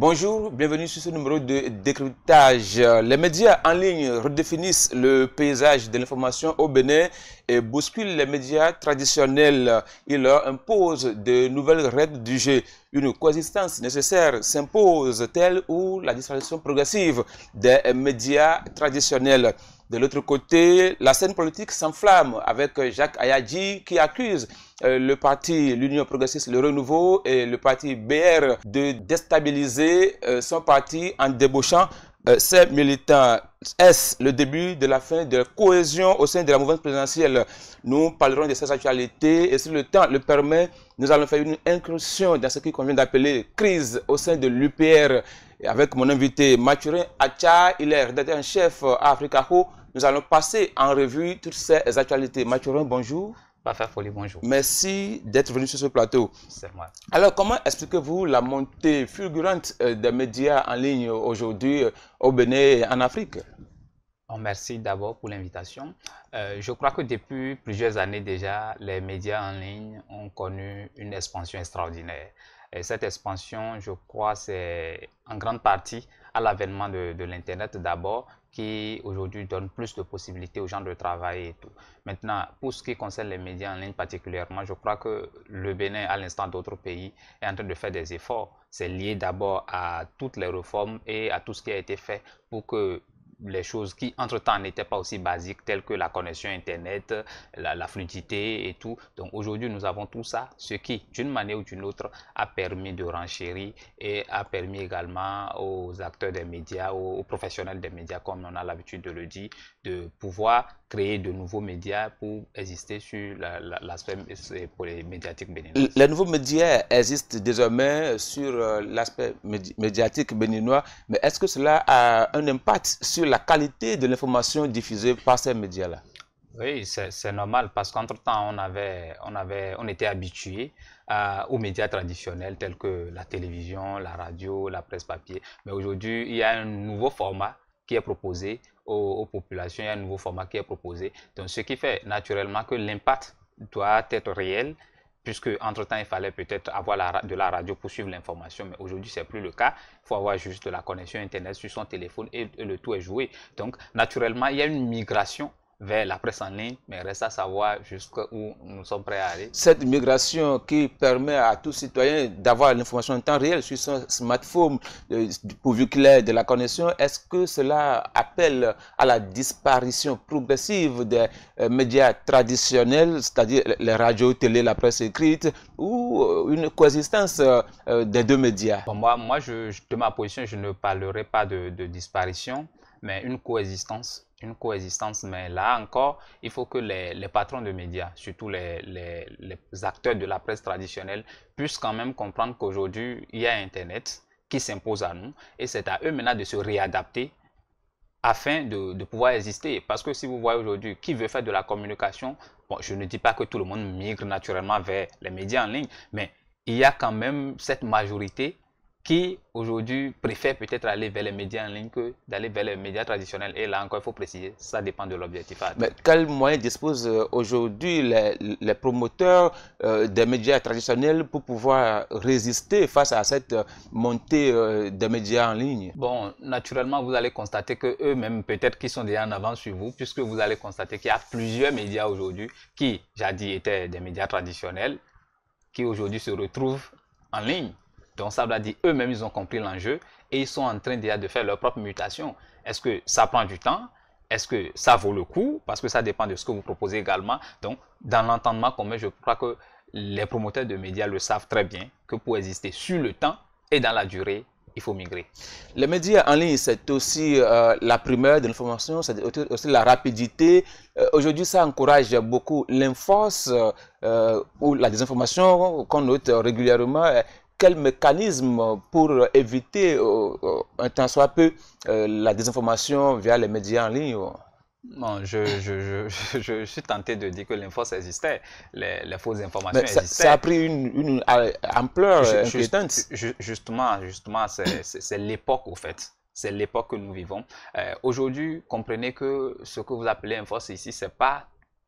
Bonjour, bienvenue sur ce numéro de décryptage. Les médias en ligne redéfinissent le paysage de l'information au Bénin et bousculent les médias traditionnels. Ils leur imposent de nouvelles règles du jeu. Une coexistence nécessaire s'impose, telle ou la disparition progressive des médias traditionnels. De l'autre côté, la scène politique s'enflamme avec Jacques Ayadji qui accuse le parti l'Union progressiste, le Renouveau et le parti BR de déstabiliser son parti en débauchant ses militants. Est-ce le début de la fin de la cohésion au sein de la mouvance présidentielle? Nous parlerons de ces actualités et si le temps le permet, nous allons faire une incursion dans ce qui convient d'appeler crise au sein de l'UPR. Avec mon invité Mathurin Acha, il est rédacteur en chef à Africaho. Nous allons passer en revue toutes ces actualités. Mathurin, bonjour. Parfait Folie, bonjour. Merci d'être venu sur ce plateau. C'est moi. Alors, comment expliquez-vous la montée fulgurante des médias en ligne aujourd'hui au Bénin et en Afrique? Merci d'abord pour l'invitation. Je crois que depuis plusieurs années déjà, les médias en ligne ont connu une expansion extraordinaire. Et cette expansion, je crois, c'est en grande partie à l'avènement de l'Internet d'abord, qui aujourd'hui donne plus de possibilités aux gens de travailler et tout. Maintenant, pour ce qui concerne les médias en ligne particulièrement, je crois que le Bénin, à l'instant d'autres pays, est en train de faire des efforts. C'est lié d'abord à toutes les réformes et à tout ce qui a été fait pour que les choses qui, entre-temps, n'étaient pas aussi basiques, telles que la connexion Internet, la fluidité et tout. Donc aujourd'hui, nous avons tout ça, ce qui, d'une manière ou d'une autre, a permis de renchérir et a permis également aux acteurs des médias, aux professionnels des médias, comme on a l'habitude de le dire, de pouvoir créer de nouveaux médias pour exister sur l'aspect médiatique béninois. Les nouveaux médias existent désormais sur l'aspect médiatique béninois, mais est-ce que cela a un impact sur la qualité de l'information diffusée par ces médias-là? Oui, c'est normal parce qu'entre-temps, on était habitué aux médias traditionnels tels que la télévision, la radio, la presse papier. Mais aujourd'hui, il y a un nouveau format qui est proposé aux populations, il y a un nouveau format qui est proposé. Donc, ce qui fait naturellement que l'impact doit être réel, puisque entre-temps, il fallait peut-être avoir de la radio pour suivre l'information, mais aujourd'hui, ce n'est plus le cas. Il faut avoir juste de la connexion Internet sur son téléphone et le tout est joué. Donc, naturellement, il y a une migration vers la presse en ligne, mais reste à savoir jusqu'où nous sommes prêts à aller. Cette migration qui permet à tout citoyen d'avoir l'information en temps réel sur son smartphone, pourvu qu'il ait de la connexion, est-ce que cela appelle à la disparition progressive des médias traditionnels, c'est-à-dire les radios, télé, la presse écrite, ou une coexistence des deux médias? Bon, moi de ma position, je ne parlerai pas de disparition, mais une coexistence. Une coexistence, mais là encore, il faut que les patrons de médias, surtout les acteurs de la presse traditionnelle, puissent quand même comprendre qu'aujourd'hui, il y a Internet qui s'impose à nous et c'est à eux maintenant de se réadapter afin de pouvoir exister. Parce que si vous voyez aujourd'hui qui veut faire de la communication, bon, je ne dis pas que tout le monde migre naturellement vers les médias en ligne, mais il y a quand même cette majorité qui aujourd'hui préfère peut-être aller vers les médias en ligne que d'aller vers les médias traditionnels. Et là encore, il faut préciser, ça dépend de l'objectif. Mais quels moyens disposent aujourd'hui les promoteurs des médias traditionnels pour pouvoir résister face à cette montée des médias en ligne? Bon, naturellement, vous allez constater que eux-mêmes, peut-être qu'ils sont déjà en avance sur vous, puisque vous allez constater qu'il y a plusieurs médias aujourd'hui qui, jadis, étaient des médias traditionnels, qui aujourd'hui se retrouvent en ligne. Donc ça veut dire eux-mêmes, ils ont compris l'enjeu et ils sont en train déjà de faire leur propre mutation. Est-ce que ça prend du temps? Est-ce que ça vaut le coup? Parce que ça dépend de ce que vous proposez également. Donc, dans l'entendement commun, je crois que les promoteurs de médias le savent très bien que pour exister sur le temps et dans la durée, il faut migrer. Les médias en ligne, c'est aussi la primeur de l'information, c'est aussi la rapidité. Aujourd'hui, ça encourage beaucoup l'inforce ou la désinformation qu'on note régulièrement. Quel mécanisme pour éviter un tant soit peu la désinformation via les médias en ligne? Non, je suis tenté de dire que l'inforce existait, les fausses informations existaient. Ça a pris une ampleur inquiétante. Justement, c'est l'époque au fait. C'est l'époque que nous vivons. Aujourd'hui, comprenez que ce que vous appelez inforce ici, c'est pas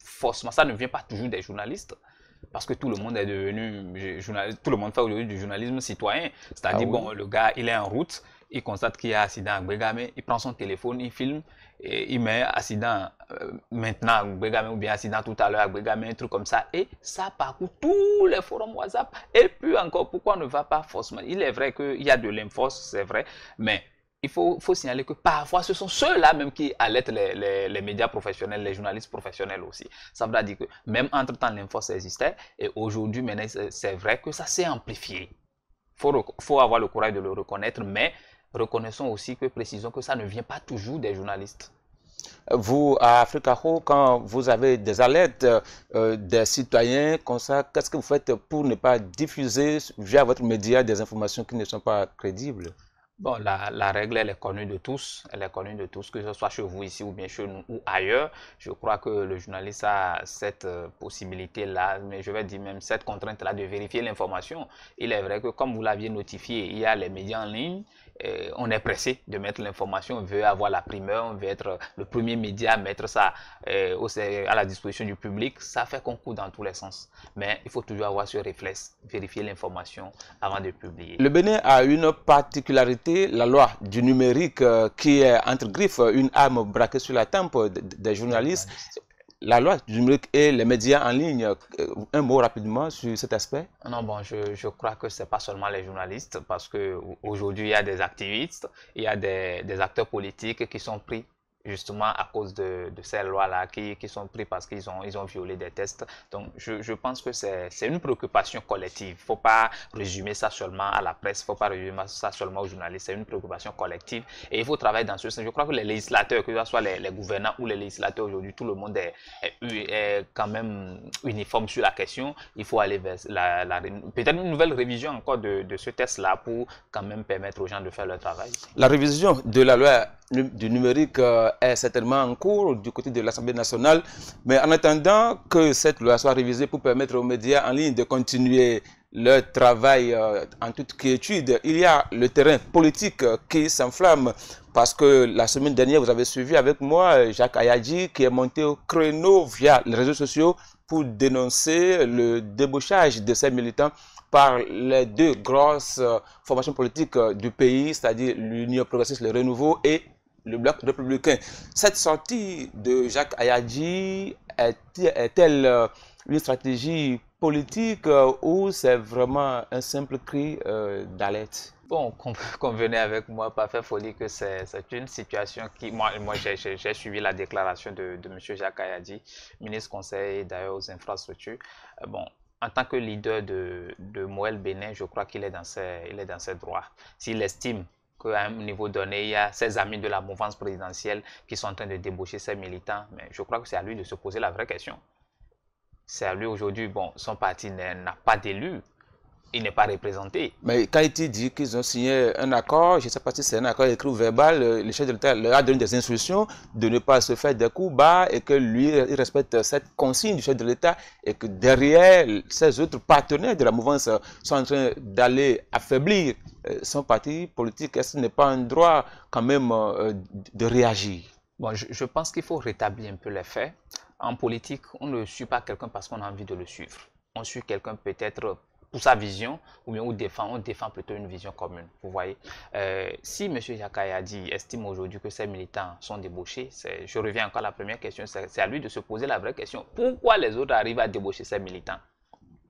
forcément, ça ne vient pas toujours des journalistes. Parce que tout le monde est devenu journaliste, tout le monde fait aujourd'hui du journalisme citoyen. C'est-à-dire, oui. bon, le gars, il est en route, il constate qu'il y a accident à Gbegame, il prend son téléphone, il filme, et il met accident maintenant à Gbegame ou bien accident tout à l'heure à Gbegame, un truc comme ça. Et ça parcourt tous les forums WhatsApp. Et puis encore, pourquoi on ne va pas forcément? Il est vrai qu'il y a de l'infos, c'est vrai, mais il faut signaler que parfois ce sont ceux-là même qui alertent les médias professionnels, les journalistes professionnels aussi. Ça veut dire que même entre-temps l'infos existait et aujourd'hui maintenant c'est vrai que ça s'est amplifié. Faut avoir le courage de le reconnaître, mais reconnaissons aussi que précisons que ça ne vient pas toujours des journalistes. Vous, à Africaho, quand vous avez des alertes des citoyens comme ça, qu'est-ce que vous faites pour ne pas diffuser via votre média des informations qui ne sont pas crédibles? Bon, la règle, elle est connue de tous. Elle est connue de tous, que ce soit chez vous ici ou bien chez nous ou ailleurs. Je crois que le journaliste a cette possibilité-là, mais je vais dire même cette contrainte-là de vérifier l'information. Il est vrai que comme vous l'aviez notifié, il y a les médias en ligne. On est pressé de mettre l'information, on veut avoir la primeur, on veut être le premier média à mettre ça à la disposition du public. Ça fait concours dans tous les sens. Mais il faut toujours avoir ce réflexe, vérifier l'information avant de publier. Le Bénin a une particularité, la loi du numérique qui est entre griffes, une arme braquée sur la tempe des journalistes. La loi du numérique et les médias en ligne, un mot rapidement sur cet aspect? Non, bon, je crois que ce n'est pas seulement les journalistes, parce qu'aujourd'hui, il y a des activistes, il y a des acteurs politiques qui sont pris justement à cause de ces lois-là, qui sont pris parce qu'ils ont violé des tests. Donc, je pense que c'est une préoccupation collective. Il ne faut pas résumer ça seulement à la presse, il ne faut pas résumer ça seulement aux journalistes. C'est une préoccupation collective et il faut travailler dans ce sens. Je crois que les législateurs, que ce soit les gouvernants ou les législateurs aujourd'hui, tout le monde est quand même uniforme sur la question. Il faut aller vers peut-être une nouvelle révision encore de ce test-là pour quand même permettre aux gens de faire leur travail. La révision de la loi du numérique est certainement en cours du côté de l'Assemblée nationale, mais en attendant que cette loi soit révisée pour permettre aux médias en ligne de continuer leur travail en toute quiétude, il y a le terrain politique qui s'enflamme parce que la semaine dernière, vous avez suivi avec moi Jacques Ayadji qui est monté au créneau via les réseaux sociaux pour dénoncer le débauchage de ces militants par les deux grosses formations politiques du pays, c'est-à-dire l'Union progressiste, le Renouveau et le bloc républicain. Cette sortie de Jacques Ayadji est-elle une stratégie politique ou c'est vraiment un simple cri d'alerte? Bon, convenez avec moi, pas faire folie, que c'est une situation qui... Moi j'ai suivi la déclaration de M. Jacques Ayadji, ministre conseil d'ailleurs aux infrastructures. Bon, en tant que leader de Moël Bénin, je crois qu'il est dans ses droits. S'il estime qu'à un niveau donné, il y a ses amis de la mouvance présidentielle qui sont en train de débaucher ses militants, mais je crois que c'est à lui de se poser la vraie question. C'est à lui aujourd'hui, bon, son parti n'a pas d'élu, il n'est pas représenté. Mais quand il dit qu'ils ont signé un accord, je ne sais pas si c'est un accord écrit ou verbal, le chef de l'État leur a donné des instructions de ne pas se faire des coups bas et que lui, il respecte cette consigne du chef de l'État et que derrière, ses autres partenaires de la mouvance sont en train d'aller affaiblir son parti politique. Est-ce qu'il n'est pas un droit quand même de réagir? Bon, je pense qu'il faut rétablir un peu les faits. En politique, on ne suit pas quelqu'un parce qu'on a envie de le suivre. On suit quelqu'un peut-être pour sa vision, ou bien on défend plutôt une vision commune, vous voyez. Si M. Jacques Ayadji estime aujourd'hui que ces militants sont débauchés, je reviens encore à la première question, c'est à lui de se poser la vraie question. Pourquoi les autres arrivent à débaucher ces militants?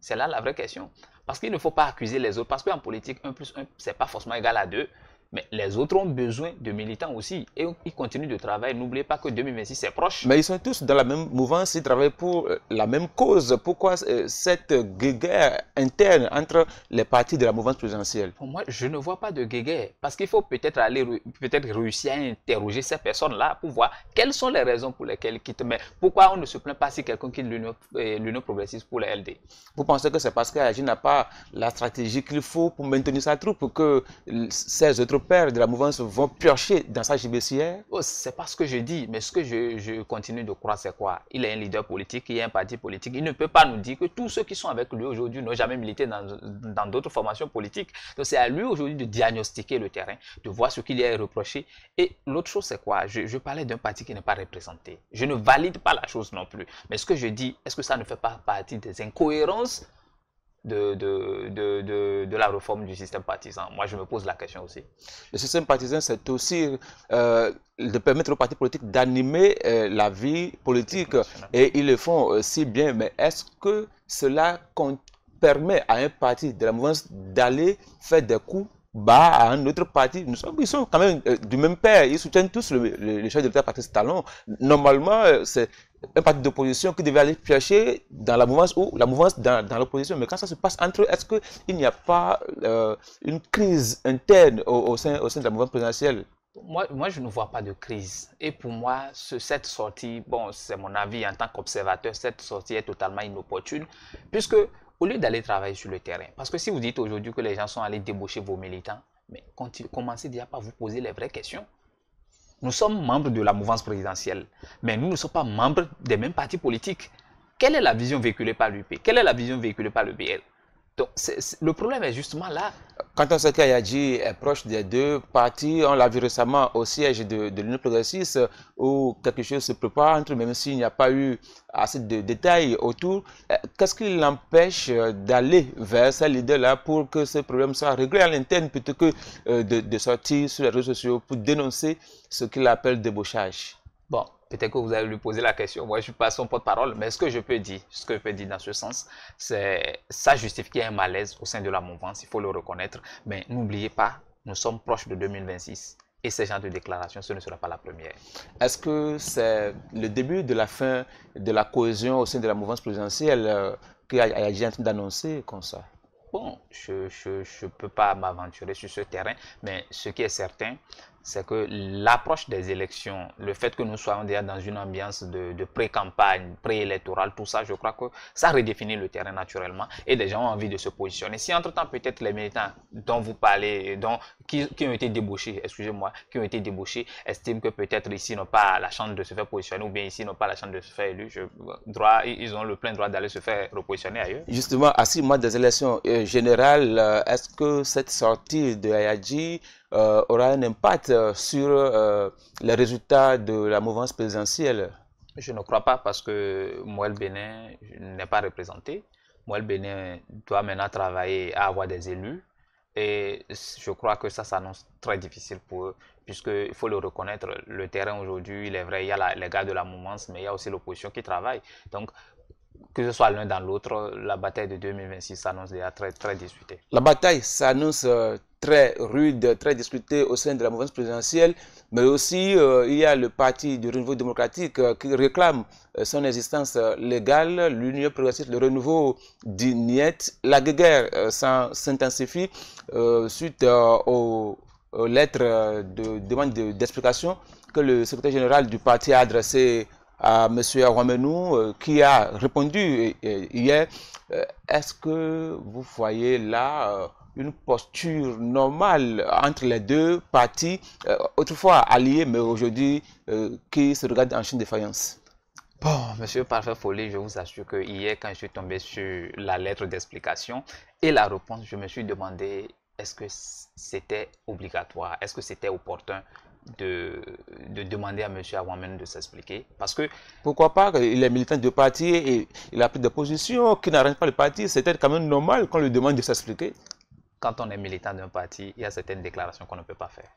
C'est là la vraie question. Parce qu'il ne faut pas accuser les autres, parce qu'en politique, 1 plus 1, ce n'est pas forcément égal à 2. Mais les autres ont besoin de militants aussi. Et ils continuent de travailler. N'oubliez pas que 2026, c'est proche. Mais ils sont tous dans la même mouvance, ils travaillent pour la même cause. Pourquoi cette guéguerre interne entre les partis de la mouvance présidentielle? Pour moi, je ne vois pas de guéguerre. Parce qu'il faut peut-être réussir à interroger ces personnes-là pour voir quelles sont les raisons pour lesquelles ils quittent. Mais pourquoi on ne se plaint pas si quelqu'un quitte l'Union progressiste pour les LD? Vous pensez que c'est parce qu'Ayadji n'a pas la stratégie qu'il faut pour maintenir sa troupe que ces autres autres pères de la mouvance vont piocher dans sa gibecière? Oh, c'est pas ce que je dis, mais ce que je continue de croire, c'est quoi? Il est un leader politique, il est un parti politique. Il ne peut pas nous dire que tous ceux qui sont avec lui aujourd'hui n'ont jamais milité dans d'autres formations politiques. Donc c'est à lui aujourd'hui de diagnostiquer le terrain, de voir ce qu'il y a reproché. Et l'autre chose, c'est quoi? Je parlais d'un parti qui n'est pas représenté. Je ne valide pas la chose non plus. Mais ce que je dis, est-ce que ça ne fait pas partie des incohérences de la réforme du système partisan? Moi, je me pose la question aussi. Le système partisan, c'est aussi de permettre aux partis politiques d'animer la vie politique. Et ils le font si bien. Mais est-ce que cela permet à un parti de la mouvance d'aller faire des coups bas à un autre parti? Ils sont quand même du même père. Ils soutiennent tous le chef de l'État, Patrice Talon. Normalement, c'est un parti d'opposition qui devait aller piocher dans la mouvance ou la mouvance dans l'opposition. Mais quand ça se passe entre eux, est-ce qu'il n'y a pas une crise interne au sein de la mouvance présidentielle? Moi, je ne vois pas de crise. Et pour moi, cette sortie, bon, c'est mon avis en tant qu'observateur, cette sortie est totalement inopportune, puisque au lieu d'aller travailler sur le terrain, parce que si vous dites aujourd'hui que les gens sont allés débaucher vos militants, mais commencez déjà par vous poser les vraies questions. Nous sommes membres de la mouvance présidentielle, mais nous ne sommes pas membres des mêmes partis politiques. Quelle est la vision véhiculée par l'UP? Quelle est la vision véhiculée par le BL? Donc, le problème est justement là. Quand on sait qu'Ayadji est proche des deux partis, on l'a vu récemment au siège de l'Union progressiste où quelque chose se prépare entre eux, même s'il n'y a pas eu assez de détails autour. Qu'est-ce qui l'empêche d'aller vers ces leaders-là pour que ce problème soit réglé à l'interne plutôt que de sortir sur les réseaux sociaux pour dénoncer ce qu'il appelle débauchage? Bon, peut-être que vous allez lui poser la question. Moi, je ne suis pas son porte-parole, mais ce que je peux dire dans ce sens, c'est ça justifie un malaise au sein de la mouvance, il faut le reconnaître. Mais n'oubliez pas, nous sommes proches de 2026 et ce genre de déclaration, ce ne sera pas la première. Est-ce que c'est le début de la fin de la cohésion au sein de la mouvance présidentielle qu'Ayadji est en train d'annoncer comme ça? Bon, je ne peux pas m'aventurer sur ce terrain, mais ce qui est certain, c'est que l'approche des élections, le fait que nous soyons déjà dans une ambiance de pré-campagne, pré-électorale, tout ça, je crois que ça redéfinit le terrain naturellement et des gens ont envie de se positionner. Si entre-temps, peut-être les militants dont vous parlez, qui ont été débauchés, excusez-moi, qui ont été débauchés, estiment que peut-être ici n'ont pas la chance de se faire positionner ou bien ici n'ont pas la chance de se faire élu, ils ont le plein droit d'aller se faire repositionner ailleurs. Justement, à 6 mois des élections générales, est-ce que cette sortie de Ayadji aura un impact sur les résultats de la mouvance présidentielle? Je ne crois pas parce que Moël Bénin n'est pas représenté. Moël Bénin doit maintenant travailler à avoir des élus et je crois que ça s'annonce très difficile pour eux puisqu'il faut le reconnaître, le terrain aujourd'hui, il est vrai, il y a les gars de la mouvance mais il y a aussi l'opposition qui travaille. Donc, que ce soit l'un dans l'autre, la bataille de 2026 s'annonce déjà très, très disputée. La bataille s'annonce très rude, très discutée au sein de la mouvance présidentielle, mais aussi il y a le parti du renouveau démocratique qui réclame son existence légale, l'Union progressiste, le renouveau dit niet. La guerre s'intensifie suite aux lettres de demande d'explication que le secrétaire général du parti a adressé à M. Ouammenou qui a répondu hier. Est-ce que vous voyez là une posture normale entre les deux partis, autrefois alliés, mais aujourd'hui qui se regardent en chine de faïence? Bon, monsieur Parfait Folie, je vous assure que hier, quand je suis tombé sur la lettre d'explication et la réponse, je me suis demandé est-ce que c'était obligatoire, est-ce que c'était opportun de demander à M. Ouammenou de s'expliquer. Parce que... Pourquoi pas? Il est militant de parti et il a pris des positions qui n'arrangent pas le parti. C'était quand même normal qu'on lui demande de s'expliquer. Quand on est militant d'un parti, il y a certaines déclarations qu'on ne peut pas faire.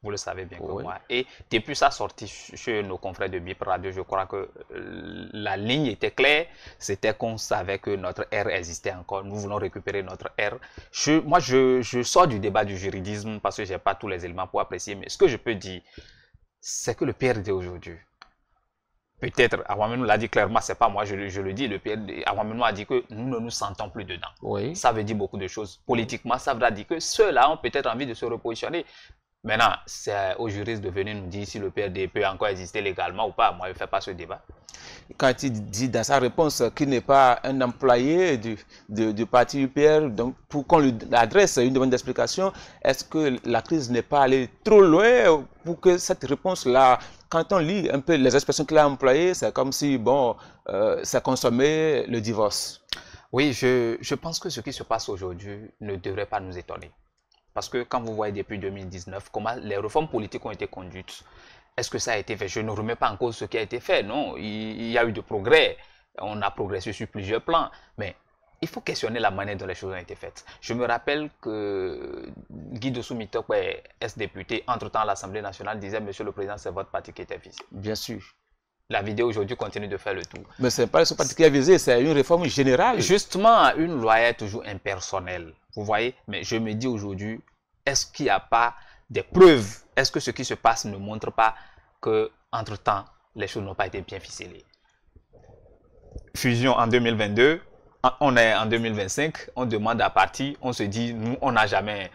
Vous le savez bien comme Oui. moi. Et depuis sa sortie chez nos confrères de BIP Radio, je crois que la ligne était claire. C'était qu'on savait que notre ère existait encore. Nous voulons récupérer notre ère. Moi, je sors du débat du juridisme parce que je n'ai pas tous les éléments pour apprécier. Mais ce que je peux dire, c'est que le PRD aujourd'hui, peut-être, Ouammenou l'a dit clairement, c'est pas moi, je le dis, Ouammenou a dit que nous ne nous sentons plus dedans. Oui. Ça veut dire beaucoup de choses. Politiquement, ça veut dire que ceux-là ont peut-être envie de se repositionner. Maintenant, c'est aux juristes de venir nous dire si le PRD peut encore exister légalement ou pas. Moi, je ne fais pas ce débat. Quand il dit dans sa réponse qu'il n'est pas un employé du parti UPR, donc pour qu'on lui adresse une demande d'explication, est-ce que la crise n'est pas allée trop loin pour que cette réponse-là, quand on lit un peu les expressions qu'il a employées, c'est comme si, bon, ça consommait le divorce. Oui, je pense que ce qui se passe aujourd'hui ne devrait pas nous étonner. Parce que quand vous voyez depuis 2019 comment les réformes politiques ont été conduites, est-ce que ça a été fait? Je ne remets pas en cause ce qui a été fait, non. Il y a eu de progrès. On a progressé sur plusieurs plans. Mais il faut questionner la manière dont les choses ont été faites. Je me rappelle que Guy Dossou-Mitokwe, ex-député, entre-temps à l'Assemblée nationale, disait « Monsieur le Président, c'est votre parti qui est visé ». Bien sûr. La vidéo aujourd'hui continue de faire le tour. Mais ce n'est pas ce parti qui est visé, c'est une réforme générale. Justement, une loi est toujours impersonnelle. Vous voyez? Mais je me dis aujourd'hui, est-ce qu'il n'y a pas des preuves? Est-ce que ce qui se passe ne montre pas que, entre-temps, les choses n'ont pas été bien ficelées? Fusion en 2022, on est en 2025, on demande à partir, on se dit, nous, on n'a jamais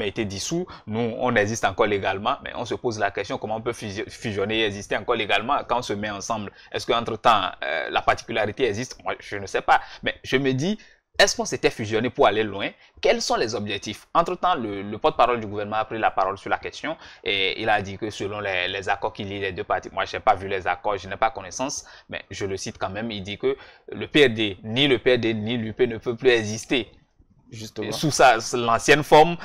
été dissous, nous, on existe encore légalement, mais on se pose la question, comment on peut fusionner et exister encore légalement quand on se met ensemble? Est-ce qu'entre-temps, la particularité existe? Moi, je ne sais pas, mais je me dis, est-ce qu'on s'était fusionné pour aller loin? Quels sont les objectifs? Entre-temps, le porte-parole du gouvernement a pris la parole sur la question et il a dit que selon les accords qu'il lie les deux parties, moi je n'ai pas vu les accords, je n'ai pas connaissance, mais je le cite quand même, il dit que le PRD, ni l'UP ne peut plus exister justement sous l'ancienne forme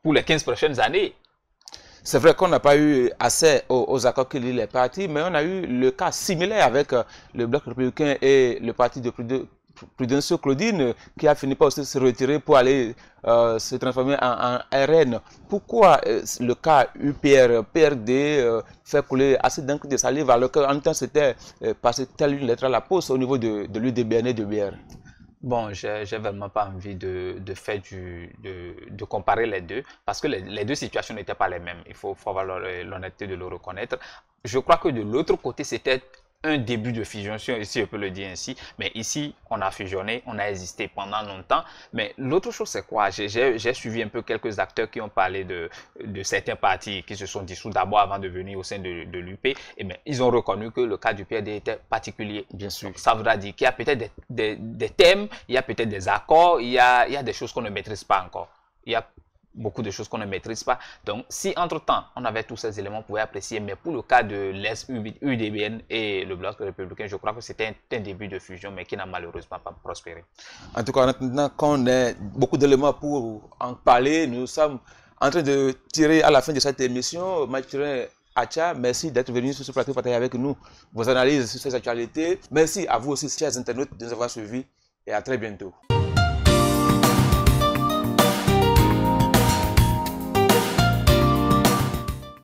pour les 15 prochaines années. C'est vrai qu'on n'a pas eu accès aux accords qui lient les partis, mais on a eu le cas similaire avec le Bloc républicain et le parti de Prudencio Claudine qui a fini par aussi se retirer pour aller se transformer en RN. Pourquoi le cas UPR-PRD fait couler assez d'encre de salive alors qu'en même temps c'était passé telle une lettre à la poste au niveau de l'UDBN et de BR? Bon, j'ai vraiment pas envie de comparer les deux parce que les deux situations n'étaient pas les mêmes. Il faut avoir l'honnêteté de le reconnaître. Je crois que de l'autre côté, c'était un début de fusion, si je peux le dire ainsi. Mais ici, on a fusionné, on a existé pendant longtemps. Mais l'autre chose, c'est quoi? J'ai suivi un peu quelques acteurs qui ont parlé de certains partis qui se sont dissous d'abord avant de venir au sein de l'UP. Et bien, ils ont reconnu que le cas du PRD était particulier. Bien sûr. Donc, ça voudra dire qu'il y a peut-être des thèmes, il y a peut-être des accords, il y a des choses qu'on ne maîtrise pas encore. Il y a beaucoup de choses qu'on ne maîtrise pas. Donc, si entre-temps, on avait tous ces éléments, on pouvait apprécier. Mais pour le cas de l'UDBN et le Bloc républicain, je crois que c'était un début de fusion, mais qui n'a malheureusement pas prospéré. En tout cas, maintenant qu'on a beaucoup d'éléments pour en parler, nous sommes en train de tirer à la fin de cette émission. Mathurin Acha, merci d'être venu sur ce plateau partager avec nous vos analyses sur ces actualités. Merci à vous aussi, chers internautes, de nous avoir suivis et à très bientôt.